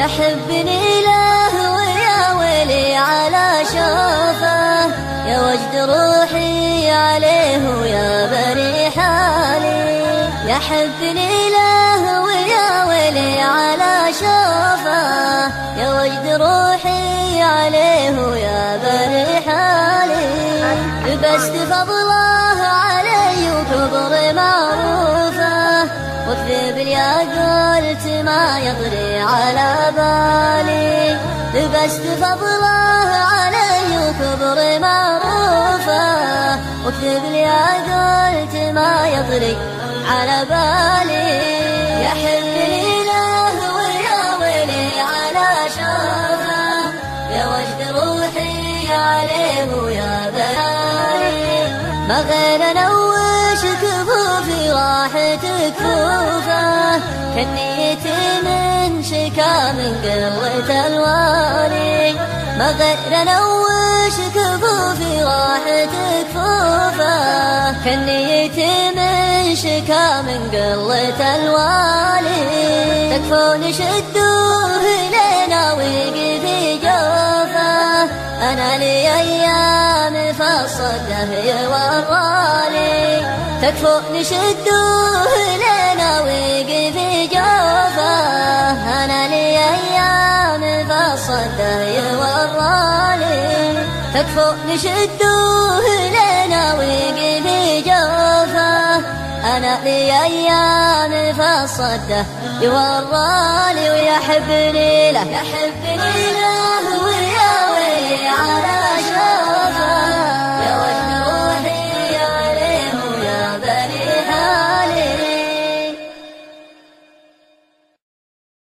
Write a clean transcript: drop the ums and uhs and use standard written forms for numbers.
يحبني له ويا ويلي على شوفه، يا وجد روحي عليه ويا بري حالي. يحبني له ويا ويلي على شوفه، يا وجد روحي عليه ويا بري حالي. لبست فضله علي وكبر معروفه، وكذب يا قلت ما يطري على بالي. لبست فضله علي وكبر معروفه، وكذب يا قلت ما يطري على بالي. يحبني له ويا ويلي على شوفه، يا وجد روحي عليه ويا بالي. ما غير نوش كفوفي راحت كفوفه، كنيتي من شكا من قلة الوالي. ما غير نوش كفوفي راحت كفوفه، كنيتي من شكا من قلة الوالي. تكفون شدوه لنا ويقفي جوفه، أنا لي أيام فالصده يورالي. تكفون شدوه لنا ويقفي جوفه، أنا لي أيام فالصده يورالي. تكفون شدوه لنا ويقفي جوفه، أنا لي أيام فالصده يورالي. ويحبني له